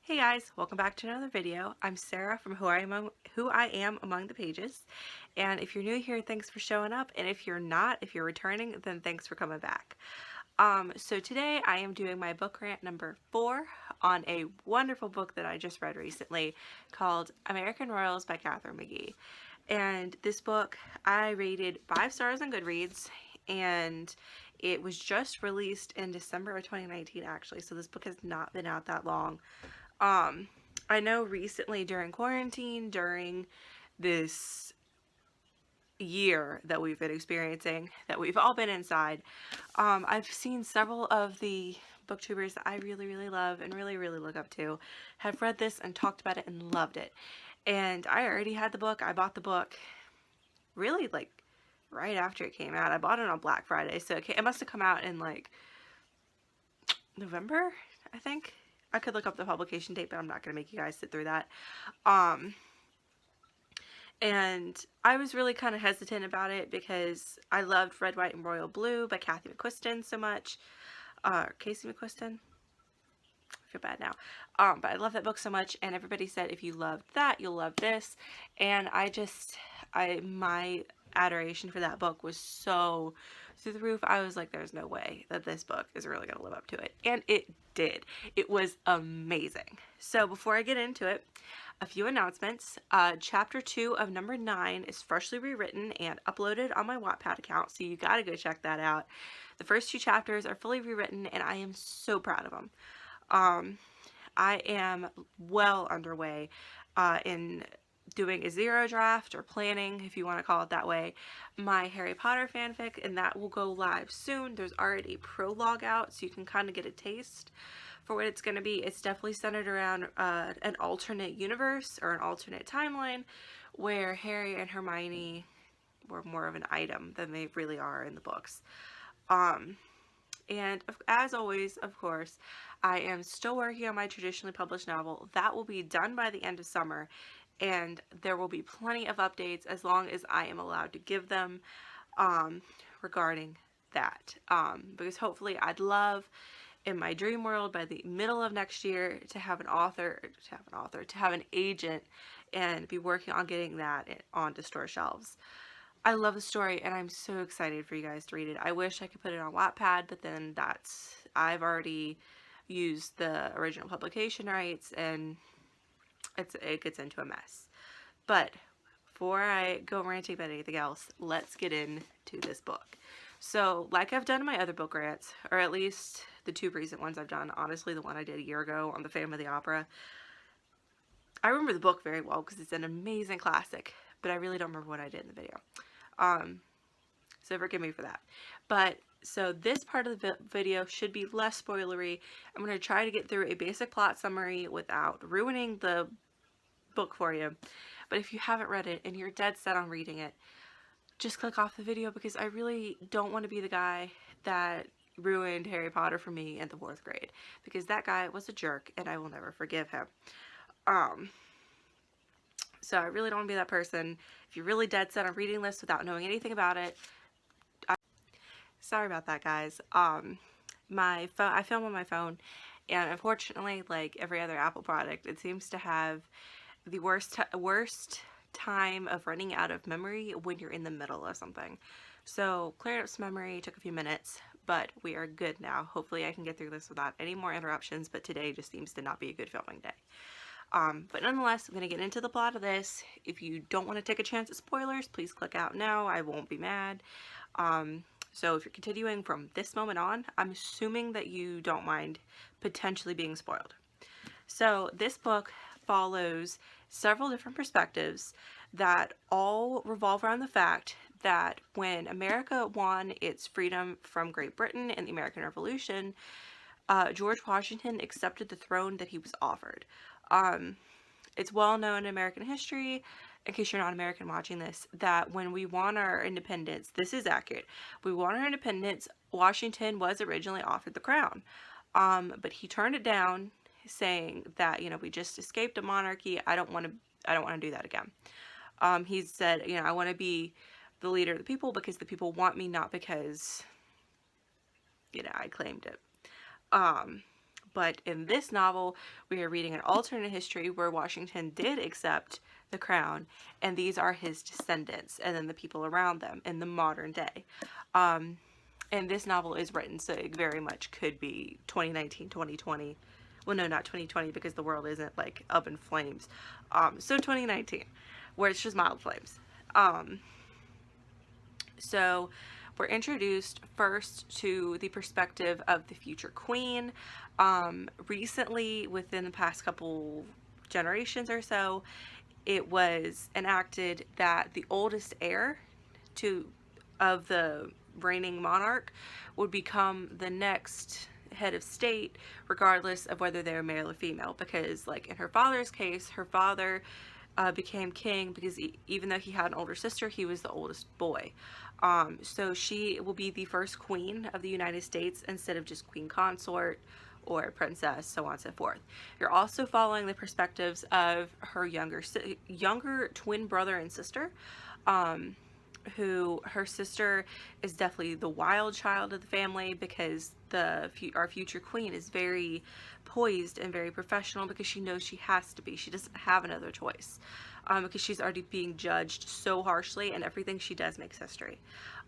Hey guys, welcome back to another video. I'm Sarah from Who I Am Among the Pages, and if you're new here, thanks for showing up, and if you're not, if you're returning, then thanks for coming back. So today I am doing my book rant number 4 on a wonderful book that I just read recently called American Royals by Katharine McGee. And this book I rated 5 stars on Goodreads, and it was just released in December of 2019 actually, so this book has not been out that long. Um, I know recently during quarantine, during this year that we've been experiencing, that we've all been inside, I've seen several of the booktubers that I really love and really look up to have read this and talked about it and loved it. And I already had the book. I bought the book really like right after it came out. I bought it on Black Friday, so it must have come out in like November, I think. I could look up the publication date, but I'm not going to make you guys sit through that. Um, and I was really kind of hesitant about it because I loved Red, White, and Royal Blue by Kathy McQuiston so much. Casey McQuiston? I feel bad now. But I love that book so much, and everybody said if you loved that, you'll love this. And my adoration for that book was so through the roof. I was like, there's no way that this book is really going to live up to it. And it did. It was amazing. So before I get into it, a few announcements. Chapter 2 of number 9 is freshly rewritten and uploaded on my Wattpad account, so you gotta go check that out. The first 2 chapters are fully rewritten, and I am so proud of them. I am well underway in doing a zero draft, or planning, if you want to call it that way, my Harry Potter fanfic, and that will go live soon. There's already a prologue out, so you can kind of get a taste for what it's going to be. It's definitely centered around an alternate universe or an alternate timeline where Harry and Hermione were more of an item than they really are in the books. And as always, of course, I am still working on my traditionally published novel. That will be done by the end of summer, and there will be plenty of updates as long as I am allowed to give them regarding that. Because hopefully I'd love, in my dream world, by the middle of next year, to have an agent and be working on getting that onto store shelves. I love the story, and I'm so excited for you guys to read it. I wish I could put it on Wattpad, but then I've already used the original publication rights, and it gets into a mess. But before I go ranting about anything else, let's get into this book. So, like I've done in my other book rants, or at least the 2 recent ones I've done, honestly the one I did a year ago on the Phantom of the Opera, I remember the book very well because it's an amazing classic, but I really don't remember what I did in the video. So forgive me for that. But so this part of the video should be less spoilery. I'm going to try to get through a basic plot summary without ruining the book for you. But if you haven't read it and you're dead set on reading it, just click off the video, because I really don't want to be the guy that ruined Harry Potter for me in the 4th grade, because that guy was a jerk and I will never forgive him. So I really don't want to be that person. If you're really dead set on reading this without knowing anything about it, sorry about that, guys. My phone, I film on my phone, and unfortunately, like every other Apple product, it seems to have the worst time of running out of memory when you're in the middle of something. So cleared up some memory, took a few minutes, but we are good now. Hopefully I can get through this without any more interruptions, but today just seems to not be a good filming day. But nonetheless, I'm going to get into the plot of this. If you don't want to take a chance at spoilers, please click out now. I won't be mad. So if you're continuing from this moment on, I'm assuming that you don't mind potentially being spoiled. So this book follows several different perspectives that all revolve around the fact that when America won its freedom from Great Britain in the American Revolution, George Washington accepted the throne that he was offered. It's well known in American history, in case you're not American watching this, that when we won our independence, this is accurate, we won our independence, Washington was originally offered the crown. But he turned it down, saying that, we just escaped a monarchy, I don't want to do that again. He said, I want to be the leader of the people because the people want me, not because, I claimed it. But in this novel, we are reading an alternate history where Washington did accept the crown, and these are his descendants, and then the people around them in the modern day. And this novel is written so it very much could be 2019, 2020. Well, no, not 2020 because the world isn't like up in flames. So 2019, where it's just mild flames. So we're introduced first to the perspective of the future queen. Recently, within the past couple generations or so, it was enacted that the oldest heir of the reigning monarch would become the next head of state, regardless of whether they're male or female. Because, like in her father's case, her father became king because even though he had an older sister, he was the oldest boy. So she will be the first queen of the United States instead of just queen consort or princess, so on and so forth. You're also following the perspectives of her younger twin brother and sister, who her sister is definitely the wild child of the family because our future queen is very poised and very professional because she knows she has to be. She doesn't have another choice because she's already being judged so harshly and everything she does makes history.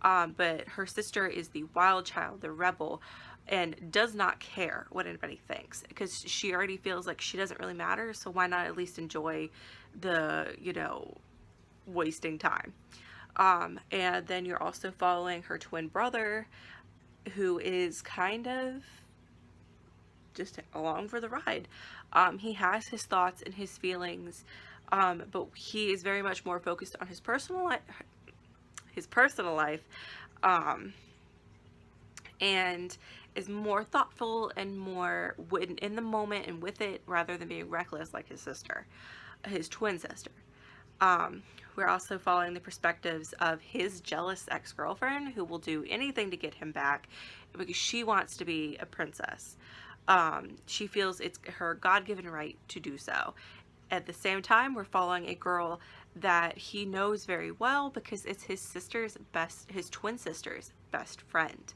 But her sister is the wild child, the rebel, and does not care what anybody thinks because she already feels like she doesn't really matter, so why not at least enjoy the, wasting time. And then you're also following her twin brother, who is kind of just along for the ride. He has his thoughts and his feelings, but he is very much more focused on his personal life, and is more thoughtful and more in the moment and with it rather than being reckless like his twin sister. We're also following the perspectives of his jealous ex-girlfriend who will do anything to get him back because she wants to be a princess. She feels it's her God-given right to do so. At the same time, we're following a girl that he knows very well because it's his twin sister's best friend.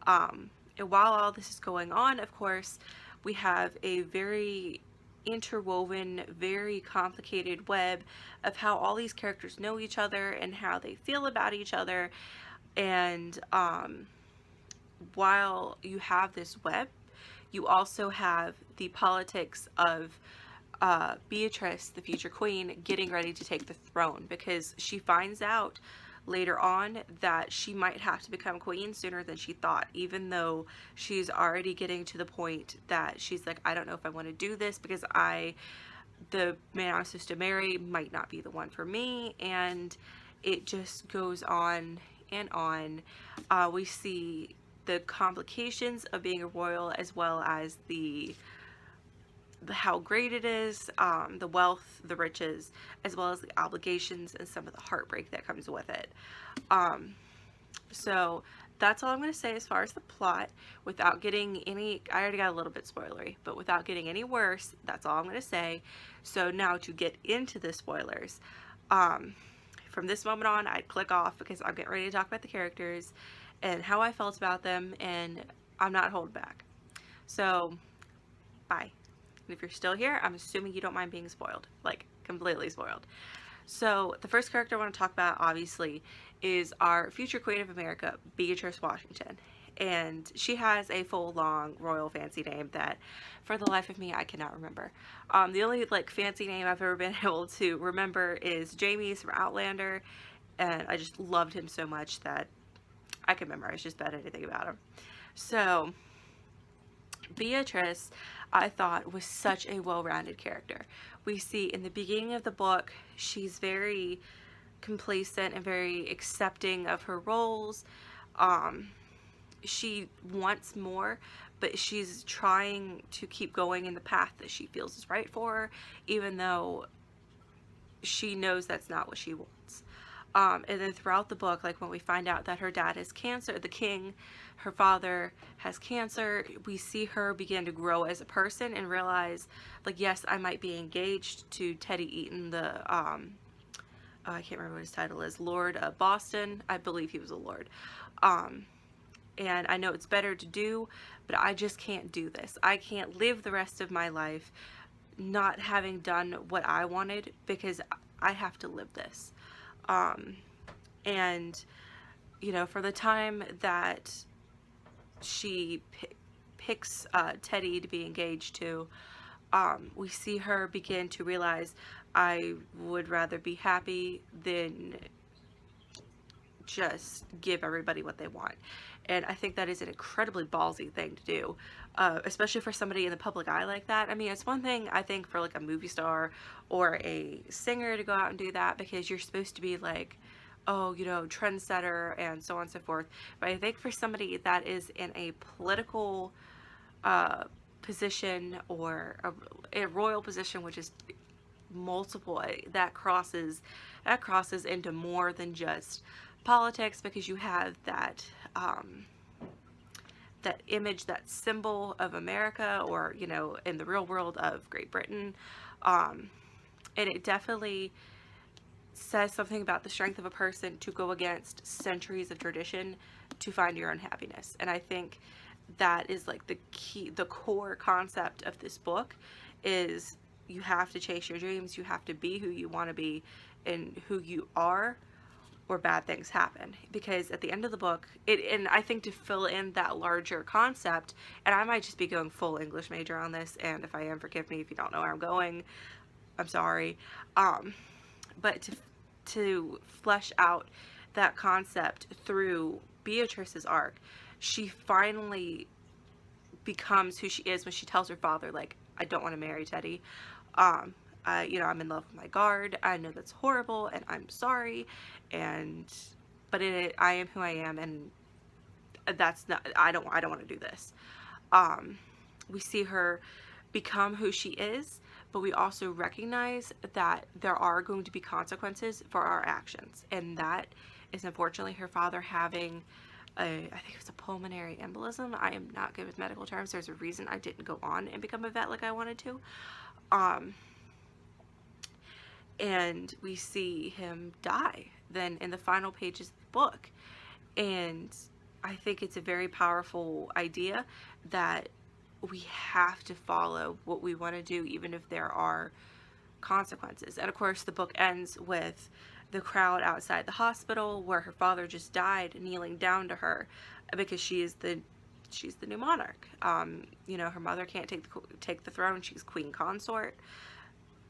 And while all this is going on, of course, we have a very interwoven, very complicated web of how all these characters know each other and how they feel about each other. And while you have this web, you also have the politics of Beatrice, the future queen, getting ready to take the throne because she finds out later on that she might have to become queen sooner than she thought, even though she's already getting to the point that she's like, I don't know if I want to do this because the man I'm supposed to marry might not be the one for me, and it just goes on and on. We see the complications of being a royal as well as the how great it is, the wealth, the riches, as well as the obligations and some of the heartbreak that comes with it. So that's all I'm going to say as far as the plot without getting any, I already got a little bit spoilery, but without getting any worse, that's all I'm going to say. So now to get into the spoilers, from this moment on, I'd click off because I'm getting ready to talk about the characters and how I felt about them, and I'm not holding back. So, bye. And if you're still here, I'm assuming you don't mind being spoiled, like completely spoiled. So the first character I want to talk about, obviously, is our future Queen of America, Beatrice Washington. And she has a full, long, royal fancy name that, for the life of me, I cannot remember. The only, fancy name I've ever been able to remember is Jamie's from Outlander, and I just loved him so much that I can memorize just about anything about him. So, Beatrice, I thought, was such a well-rounded character. We see in the beginning of the book, she's very complacent and very accepting of her roles. She wants more, but she's trying to keep going in the path that she feels is right for her, even though she knows that's not what she wants. And then throughout the book, when we find out that her dad has cancer, the king, her father, has cancer, we see her begin to grow as a person and realize, yes, I might be engaged to Teddy Eaton, the, I can't remember what his title is, Lord of Boston. I believe he was a lord. And I know it's better to do, but I just can't do this. I can't live the rest of my life not having done what I wanted, because I have to live this. And you know, for the time that she picks Teddy to be engaged to, we see her begin to realize, I would rather be happy than just give everybody what they want. And I think that is an incredibly ballsy thing to do, especially for somebody in the public eye like that. I mean, it's one thing, I think, for like a movie star or a singer to go out and do that, because you're supposed to be like, oh, you know, trendsetter and so on and so forth. But I think for somebody that is in a political position, or a royal position, which is multiple, that crosses into more than just politics, because you have that that image, that symbol of America, or, you know, in the real world of Great Britain. And it definitely says something about the strength of a person to go against centuries of tradition to find your own happiness. And I think that is like the core concept of this book is, you have to chase your dreams, you have to be who you want to be and who you are, or bad things happen. Because at the end of the book, and I think to fill in that larger concept, and I might just be going full English major on this, and if I am, forgive me if you don't know where I'm going, I'm sorry. But to flesh out that concept through Beatrice's arc, she finally becomes who she is when she tells her father, like, I don't want to marry Teddy. You know, I'm in love with my guard. I know that's horrible, and I'm sorry, but I am who I am, and that's not. I don't want to do this. We see her become who she is, but we also recognize that there are going to be consequences for our actions, and that is unfortunately her father having I think it was a pulmonary embolism. I am not good with medical terms. There's a reason I didn't go on and become a vet like I wanted to. And we see him die then in the final pages of the book. And I think it's a very powerful idea that we have to follow what we want to do, even if there are consequences. And of course, the book ends with the crowd outside the hospital where her father just died, kneeling down to her, because she's the new monarch. You know, her mother can't take the throne. She's queen consort.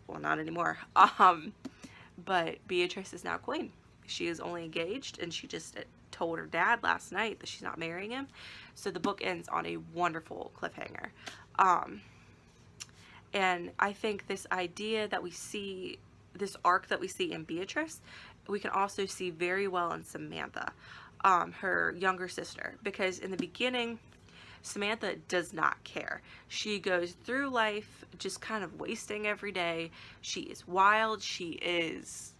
Well, not anymore. But Beatrice is now queen. She is only engaged, and she just told her dad last night that she's not marrying him. So the book ends on a wonderful cliffhanger. And I think this idea that we see, this arc that we see in Beatrice, we can also see very well in Samantha, her younger sister, because in the beginning, Samantha does not care. She goes through life just kind of wasting every day. She is wild. She's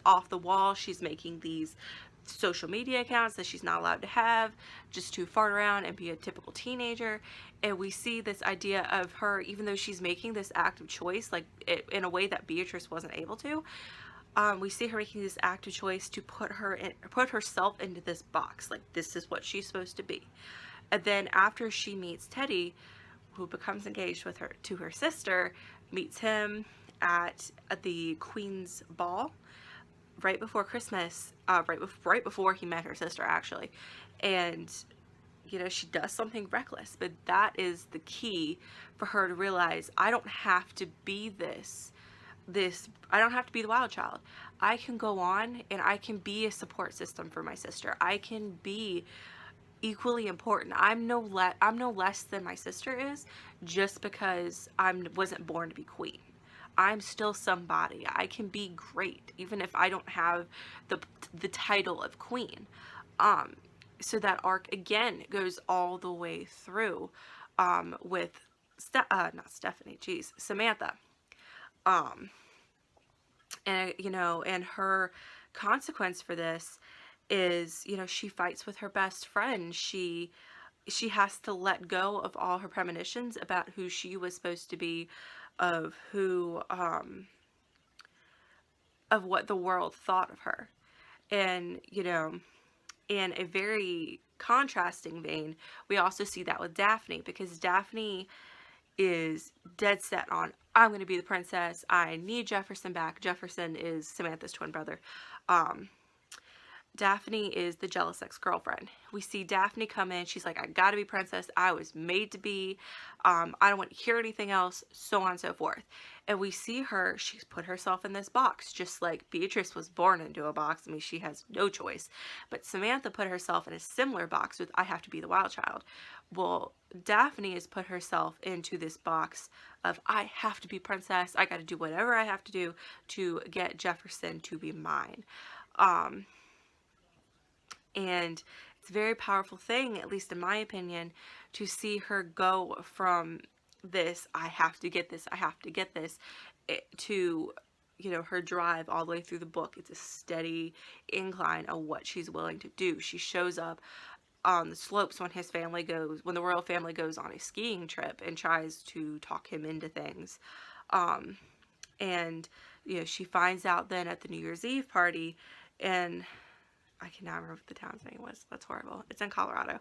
off the wall. She's making these social media accounts that she's not allowed to have, just to fart around and be a typical teenager. And we see this idea of her, even though she's making this active choice, like in a way that Beatrice wasn't able to, we see her making this active choice to put herself into this box, like this is what she's supposed to be. And then after she meets Teddy, who becomes engaged with her to her sister, meets him at the Queen's Ball right before Christmas, right before he met her sister, actually. And you know, she does something reckless, but that is the key for her to realize, I don't have to be I don't have to be the wild child. I can go on and I can be a support system for my sister. I can be equally important. I'm no less than my sister is, just because I wasn't born to be queen. I'm still somebody. I can be great even if I don't have the title of queen. So that arc again goes all the way through with not Stephanie, geez, Samantha. And you know, and her consequence for this is, you know, she fights with her best friend. She has to let go of all her premonitions about who she was supposed to be, of who of what the world thought of her. And you know, In a very contrasting vein, we also see that with Daphne, because Daphne is dead set on, I'm going to be the princess. I need Jefferson back. Jefferson is Samantha's twin brother. Um, Daphne is the jealous ex-girlfriend. We see Daphne come in. She's like, I gotta be princess. I was made to be. I don't want to hear anything else, so on and so forth. And we see her, she's put herself in this box, just like Beatrice was born into a box. I mean, she has no choice. But Samantha put herself in a similar box with, I have to be the wild child. Well, Daphne has put herself into this box of, I have to be princess. I gotta do whatever I have to do to get Jefferson to be mine. And it's a very powerful thing, at least in my opinion, to see her go from this, I have to get this, I have to get this, to, you know, her drive all the way through the book. It's a steady incline of what she's willing to do. She shows up on the slopes when when the royal family goes on a skiing trip and tries to talk him into things. And, you know, she finds out then at the New Year's Eve party, and I cannot remember what the town's name was. That's horrible. It's in Colorado.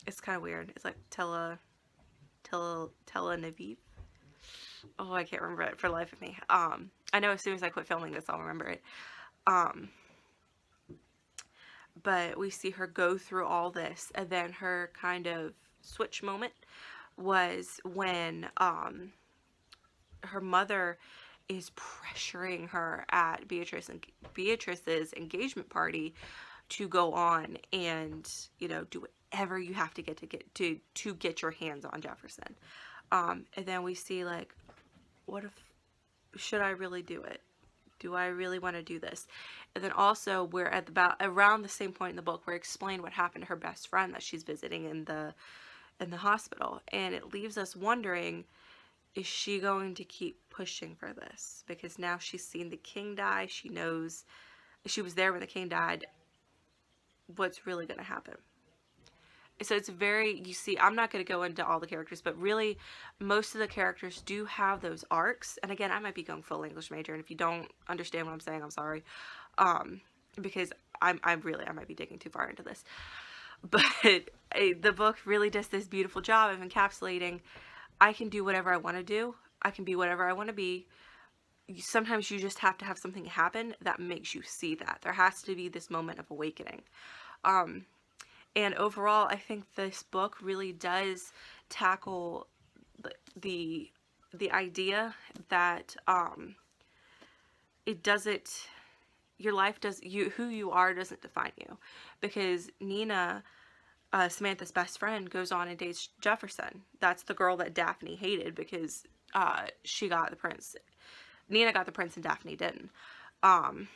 It's kind of weird. It's like Tel Aviv. Oh, I can't remember it for the life of me. I know as soon as I quit filming this, I'll remember it. But we see her go through all this, and then her kind of switch moment was when her mother is pressuring her at Beatrice's engagement party to go on and, you know, do whatever you have to get your hands on Jefferson. And then we see, like, what if, should I really do it? Do I really want to do this? And then also, we're at about around the same point in the book where it explained what happened to her best friend that she's visiting in the hospital, and it leaves us wondering, is she going to keep pushing for this? Because now she's seen the king die. She knows she was there when the king died. What's really going to happen? So it's very, you see, I'm not going to go into all the characters, but really most of the characters do have those arcs. And again, I might be going full English major, and if you don't understand what I'm saying, I'm sorry. Because I might be digging too far into this. But the book really does this beautiful job of encapsulating, I can do whatever I want to do. I can be whatever I want to be. Sometimes you just have to have something happen that makes you see that. There has to be this moment of awakening. And overall, I think this book really does tackle the idea that it doesn't, your life does, who you are doesn't define you. Because Nina, Samantha's best friend, goes on and dates Jefferson. That's the girl that Daphne hated because she got the prince. Nina got the prince and Daphne didn't. And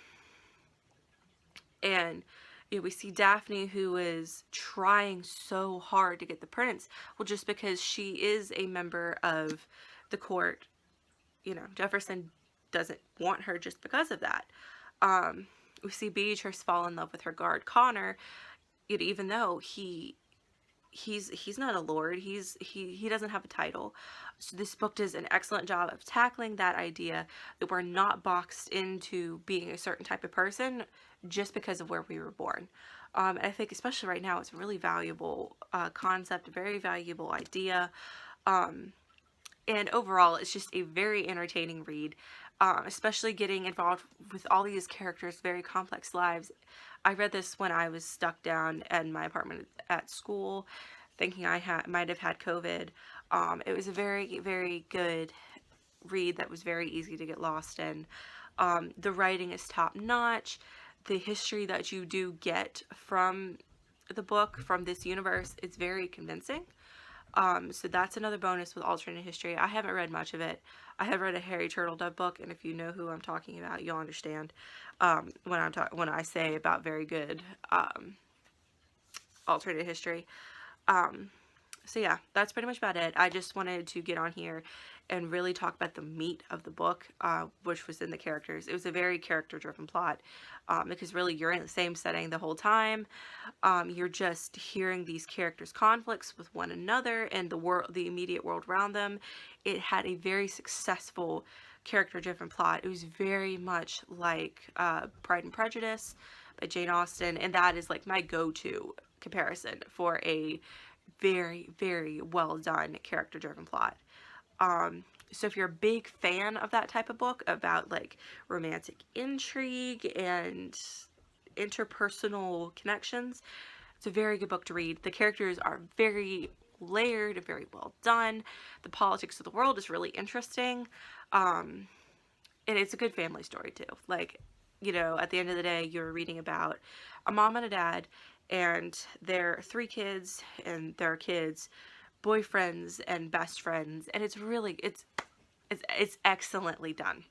you know, we see Daphne, who is trying so hard to get the prince. Well, just because she is a member of the court, you know, Jefferson doesn't want her just because of that. We see Beatrice fall in love with her guard Connor, even though he's not a lord. He doesn't have a title. So this book does an excellent job of tackling that idea that we're not boxed into being a certain type of person just because of where we were born. And I think especially right now, it's a really valuable concept, a very valuable idea. And overall, it's just a very entertaining read, especially getting involved with all these characters' very complex lives. I read this when I was stuck down in my apartment at school, thinking I might have had COVID. It was a very, very good read that was very easy to get lost in. The writing is top-notch. The history that you do get from the book, from this universe, is very convincing. So that's another bonus with alternate history. I haven't read much of it. I have read a Harry Turtledove book, and if you know who I'm talking about, you'll understand when I say about very good alternate history. So yeah, that's pretty much about it. I just wanted to get on here and really talk about the meat of the book, which was in the characters. It was a very character-driven plot, because really you're in the same setting the whole time. You're just hearing these characters' conflicts with one another and the immediate world around them. It had a very successful character-driven plot. It was very much like Pride and Prejudice, by Jane Austen, and that is like my go-to comparison for a very, very well done character driven plot. So if you're a big fan of that type of book about like romantic intrigue and interpersonal connections, it's a very good book to read. The characters are very layered and very well done. The politics of the world is really interesting. And it's a good family story too. Like, you know, at the end of the day, you're reading about a mom and a dad and their 3 kids and their kids, boyfriends and best friends, and it's really it's excellently done.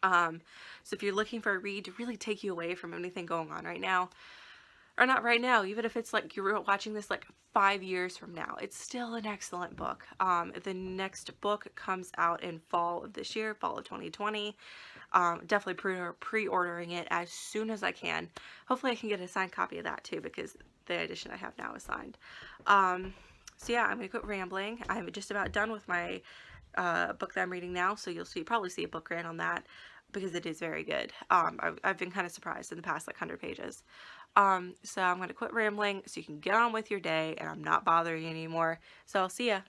So if you're looking for a read to really take you away from anything going on right now, or not right now, even if it's like you're watching this like 5 years from now, it's still an excellent book. The next book comes out in fall of this year, fall of 2020. Definitely pre-ordering it as soon as I can. Hopefully I can get a signed copy of that too, because the edition I have now is signed. So yeah, I'm gonna quit rambling. I'm just about done with my book that I'm reading now, so you'll probably see a book rant on that, because it is very good. I've been kind of surprised in the past like 100 pages. So I'm going to quit rambling so you can get on with your day, and I'm not bothering you anymore. So I'll see ya.